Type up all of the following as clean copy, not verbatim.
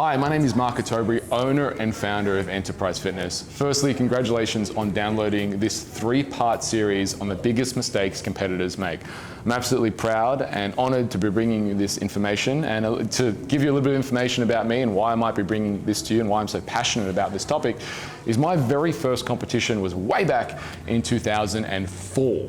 Hi, my name is Mark Atobri, owner and founder of Enterprise Fitness. Firstly, congratulations on downloading this 3-part series on the biggest mistakes competitors make. I'm absolutely proud and honored to be bringing you this information and to give you a little bit of information about me and why I might be bringing this to you and why I'm so passionate about this topic is my very first competition was way back in 2004.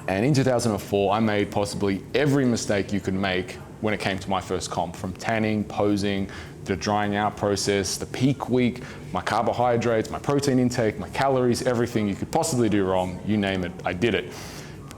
And in 2004, I made possibly every mistake you could make when it came to my first comp, from tanning, posing, the drying out process, the peak week, my carbohydrates, my protein intake, my calories, everything you could possibly do wrong, you name it, I did it.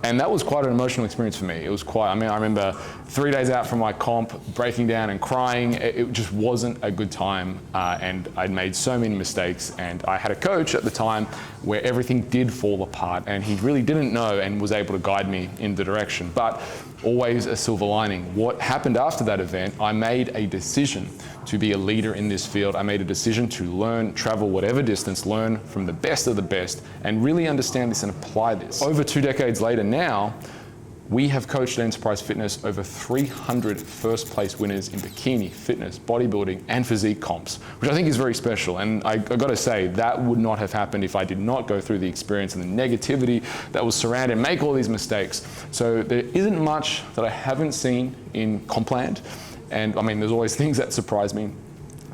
And that was quite an emotional experience for me. It was quite, I remember 3 days out from my comp, breaking down and crying. It just wasn't a good time, and I'd made so many mistakes, and I had a coach at the time where everything did fall apart, and he really didn't know and was able to guide me in the direction. But always a silver lining. What happened after that event, I made a decision to be a leader in this field. I made a decision to learn, travel whatever distance, learn from the best of the best, and really understand this and apply this. Over 2 decades later now, we have coached at Enterprise Fitness over 300 first place winners in bikini, fitness, bodybuilding, and physique comps, which I think is very special. And I gotta say, that would not have happened if I did not go through the experience and the negativity that was surrounded and make all these mistakes. So there isn't much that I haven't seen in Compland. And I mean, there's always things that surprise me,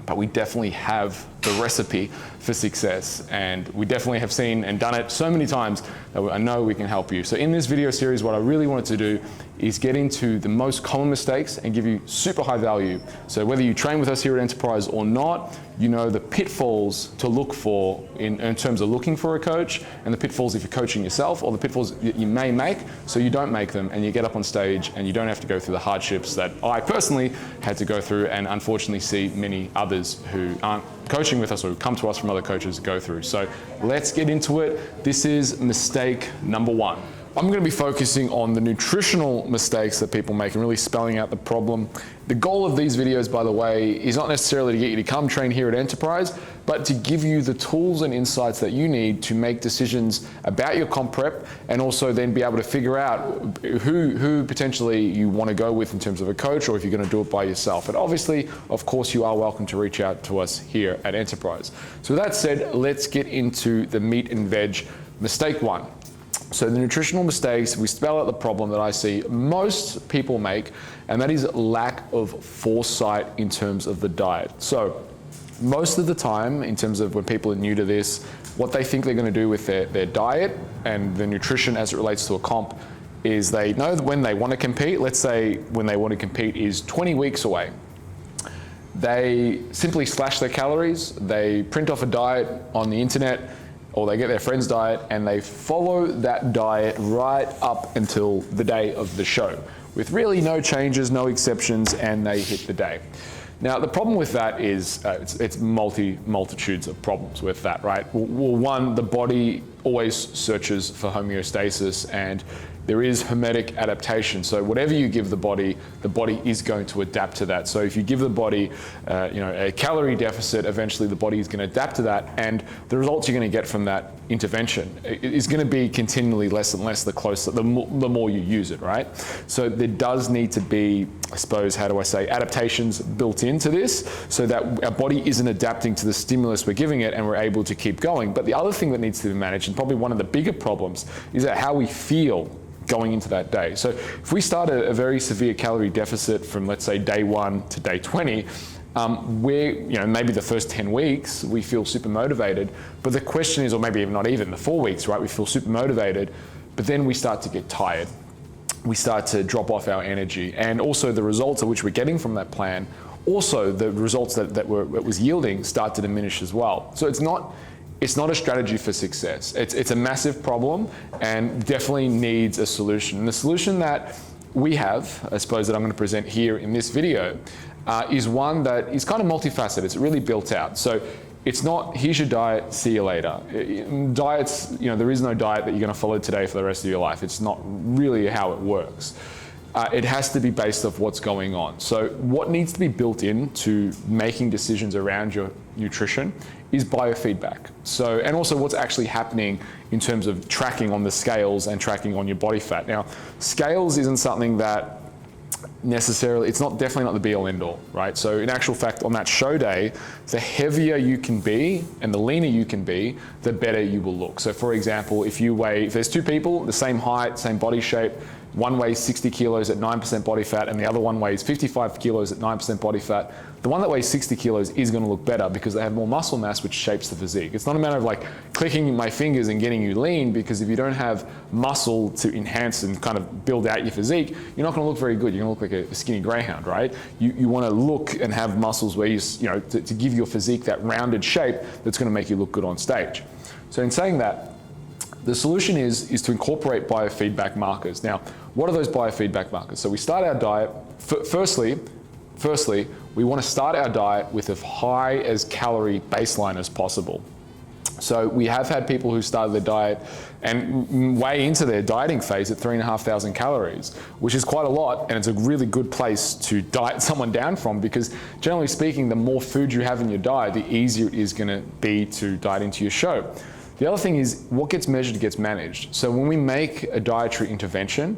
but we definitely have the recipe for success. And we definitely have seen and done it so many times that I know we can help you. So in this video series, what I really wanted to do is get into the most common mistakes and give you super high value. So whether you train with us here at Enterprise or not, you know the pitfalls to look for in terms of looking for a coach, and the pitfalls if you're coaching yourself, or the pitfalls that you may make so you don't make them and you get up on stage and you don't have to go through the hardships that I personally had to go through and unfortunately see many others who aren't coaching with us or who come to us from other coaches go through. So let's get into it. This is mistake number 1. I'm going to be focusing on the nutritional mistakes that people make and really spelling out the problem. The goal of these videos, by the way, is not necessarily to get you to come train here at Enterprise, but to give you the tools and insights that you need to make decisions about your comp prep, and also then be able to figure out who potentially you want to go with in terms of a coach, or if you're going to do it by yourself. And obviously, of course, you are welcome to reach out to us here at Enterprise. So with that said, let's get into the meat and veg mistake 1. So the nutritional mistakes, we spell out the problem that I see most people make, and that is lack of foresight in terms of the diet. So most of the time, in terms of when people are new to this, what they think they're going to do with their diet and the nutrition as it relates to a comp is they know that when they want to compete, let's say when they want to compete is 20 weeks away. They simply slash their calories, they print off a diet on the internet, or they get their friend's diet and they follow that diet right up until the day of the show with really no changes, no exceptions, and they hit the day. Now, the problem with that is it's multitudes of problems with that, right? Well, one, the body always searches for homeostasis, and there is hermetic adaptation. So whatever you give the body is going to adapt to that. So if you give the body a calorie deficit, eventually the body is going to adapt to that, and the results you're going to get from that intervention is going to be continually less and less the more you use it, right? So there does need to be, I suppose, adaptations built into this so that our body isn't adapting to the stimulus we're giving it and we're able to keep going. But the other thing that needs to be managed, and probably one of the bigger problems, is that how we feel going into that day. So if we start a very severe calorie deficit from, let's say, day 1 to day 20, where maybe the first 10 weeks we feel super motivated, but the question is, or maybe even not even the 4 weeks, right? We feel super motivated, but then we start to get tired. We start to drop off our energy, and also the results of which we're getting from that plan, also the results that it was yielding start to diminish as well. So it's not a strategy for success. It's a massive problem and definitely needs a solution. And the solution that we have, I suppose, that I'm going to present here in this video, is one that is kind of multifaceted. It's really built out. So it's not, here's your diet, see you later. Diets, there is no diet that you're going to follow today for the rest of your life. It's not really how it works. It has to be based off what's going on. So what needs to be built into making decisions around your nutrition is biofeedback. So, and also what's actually happening in terms of tracking on the scales and tracking on your body fat. Now, scales isn't something that necessarily, it's not definitely not the be all end all, right? So in actual fact, on that show day, the heavier you can be and the leaner you can be, the better you will look. So for example, if there's two people, the same height, same body shape, one weighs 60 kilos at 9% body fat and the other one weighs 55 kilos at 9% body fat, the one that weighs 60 kilos is going to look better because they have more muscle mass, which shapes the physique. It's not a matter of like clicking my fingers and getting you lean, because if you don't have muscle to enhance and kind of build out your physique, you're not going to look very good. You're going to look like a skinny greyhound, right? You want to look and have muscles where to give your physique that rounded shape that's going to make you look good on stage. So in saying that, the solution is to incorporate biofeedback markers. Now, what are those biofeedback markers? So we start our diet, firstly, we want to start our diet with as high as calorie baseline as possible. So we have had people who started their diet and way into their dieting phase at 3,500 calories, which is quite a lot, and it's a really good place to diet someone down from, because generally speaking, the more food you have in your diet, the easier it is going to be to diet into your show. The other thing is, what gets measured gets managed. So when we make a dietary intervention,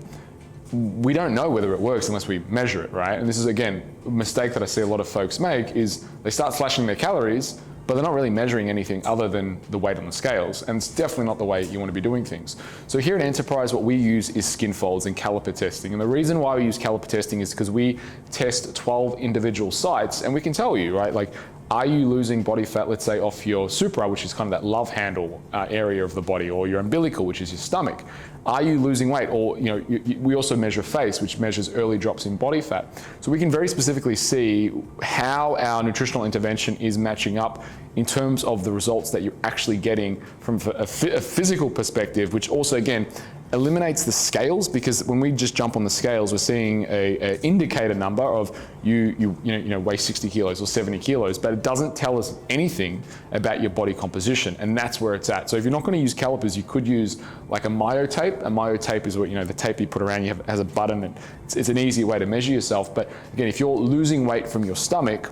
we don't know whether it works unless we measure it, right? And this is, again, a mistake that I see a lot of folks make, is they start slashing their calories, but they're not really measuring anything other than the weight on the scales. And it's definitely not the way you want to be doing things. So here at Enterprise, what we use is skin folds and caliper testing. And the reason why we use caliper testing is because we test 12 individual sites, and we can tell you, right, like, are you losing body fat, let's say, off your supra, which is kind of that love handle area of the body, or your umbilical, which is your stomach? Are you losing weight? Or, we also measure face, which measures early drops in body fat. So we can very specifically see how our nutritional intervention is matching up in terms of the results that you're actually getting from a physical perspective, which also, again, eliminates the scales, because when we just jump on the scales, we're seeing a indicator number of you weigh 60 kilos or 70 kilos, but it doesn't tell us anything about your body composition, and that's where it's at. So if you're not going to use calipers, you could use like a myotape. A myotape is what, the tape you put around you has a button, and it's an easy way to measure yourself. But again, if you're losing weight from your stomach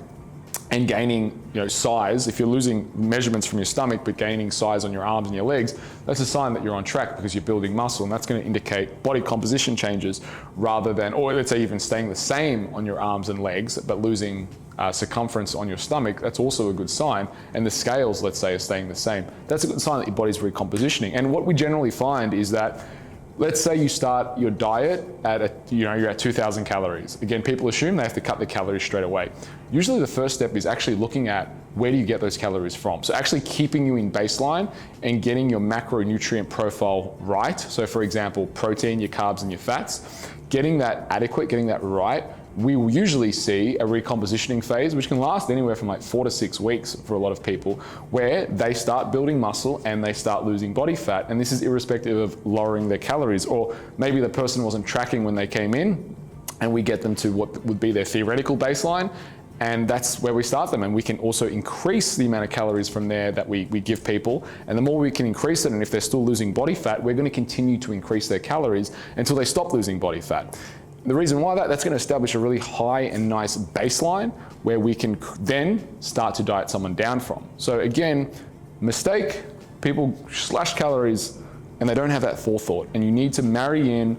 and gaining size, if you're losing measurements from your stomach but gaining size on your arms and your legs, that's a sign that you're on track, because you're building muscle, and that's going to indicate body composition changes rather than, or let's say even staying the same on your arms and legs but losing circumference on your stomach. That's also a good sign. And the scales, let's say, are staying the same. That's a good sign that your body's recompositioning. And what we generally find is that, let's say you start your diet at you're at 2,000 calories. Again, people assume they have to cut the calories straight away. Usually the first step is actually looking at where do you get those calories from. So actually keeping you in baseline and getting your macronutrient profile right. So for example, protein, your carbs and your fats, getting that adequate, getting that right, we will usually see a recompositioning phase, which can last anywhere from like 4 to 6 weeks for a lot of people, where they start building muscle and they start losing body fat. And this is irrespective of lowering their calories, or maybe the person wasn't tracking when they came in, and we get them to what would be their theoretical baseline. And that's where we start them. And we can also increase the amount of calories from there that we give people. And the more we can increase it, and if they're still losing body fat, we're going to continue to increase their calories until they stop losing body fat. The reason why that's going to establish a really high and nice baseline where we can then start to diet someone down from. So again, mistake, people slash calories and they don't have that forethought. And you need to marry in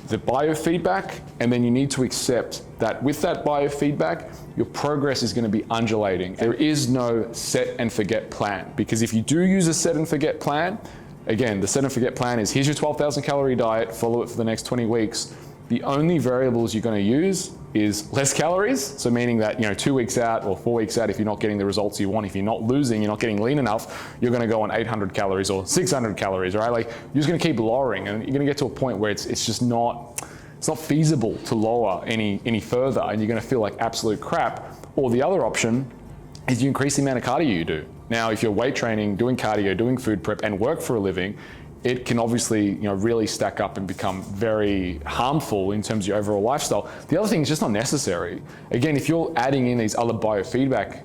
the biofeedback, and then you need to accept that with that biofeedback, your progress is going to be undulating. There is no set and forget plan, because if you do use a set and forget plan, again, the set and forget plan is, here's your 12,000 calorie diet, follow it for the next 20 weeks. The only variables you're going to use is less calories. So meaning that, 2 weeks out or 4 weeks out, if you're not getting the results you want, if you're not losing, you're not getting lean enough, you're going to go on 800 calories or 600 calories, right? Like, you're just going to keep lowering, and you're going to get to a point where it's just not, it's not feasible to lower any further, and you're going to feel like absolute crap. Or the other option is you increase the amount of cardio you do. Now, if you're weight training, doing cardio, doing food prep, and work for a living, it can obviously really stack up and become very harmful in terms of your overall lifestyle. The other thing is just not necessary. Again, if you're adding in these other biofeedback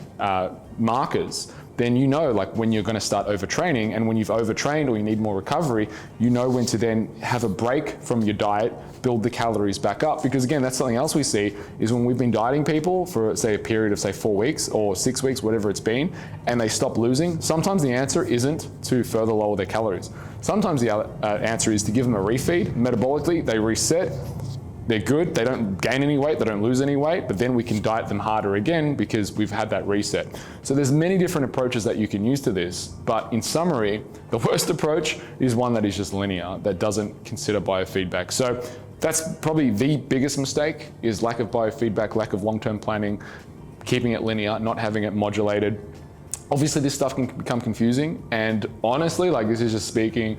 markers, then like when you're going to start overtraining, and when you've overtrained or you need more recovery, you know when to then have a break from your diet, build the calories back up. Because again, that's something else we see, is when we've been dieting people for say a period of say 4 weeks or 6 weeks, whatever it's been, and they stop losing, sometimes the answer isn't to further lower their calories. Sometimes the answer is to give them a refeed. Metabolically, they reset, they're good, they don't gain any weight, they don't lose any weight, but then we can diet them harder again because we've had that reset. So there's many different approaches that you can use to this, but in summary, the worst approach is one that is just linear, that doesn't consider biofeedback. So that's probably the biggest mistake, is lack of biofeedback, lack of long-term planning, keeping it linear, not having it modulated. Obviously this stuff can become confusing, and honestly, like this is just speaking,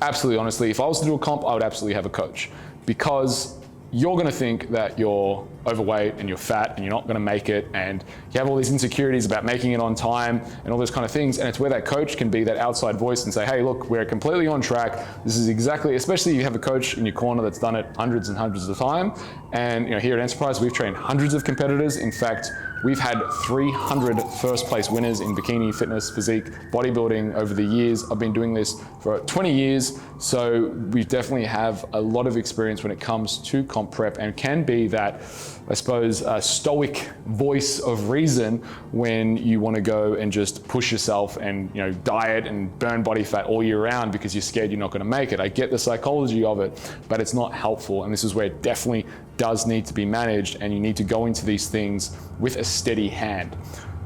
absolutely honestly, if I was to do a comp, I would absolutely have a coach, because you're gonna think that you're overweight and you're fat and you're not gonna make it, and you have all these insecurities about making it on time and all those kind of things, and it's where that coach can be that outside voice and say, hey, look, we're completely on track. This is exactly, especially if you have a coach in your corner that's done it hundreds and hundreds of times. And here at Enterprise, we've trained hundreds of competitors. In fact, we've had 300 first place winners in bikini, fitness, physique, bodybuilding over the years. I've been doing this for 20 years, so we definitely have a lot of experience when it comes to comp prep, and can be that, I suppose, stoic voice of reason when you want to go and just push yourself and diet and burn body fat all year round because you're scared you're not going to make it. I get the psychology of it, but it's not helpful, and this is where it definitely does need to be managed, and you need to go into these things with a steady hand.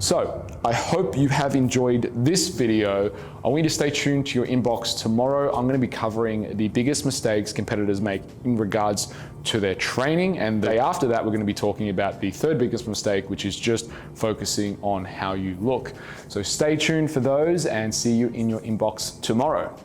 So I hope you have enjoyed this video. I want you to stay tuned to your inbox. Tomorrow I'm going to be covering the biggest mistakes competitors make in regards to their training, and the day after that we're going to be talking about the third biggest mistake, which is just focusing on how you look. So stay tuned for those, and see you in your inbox tomorrow.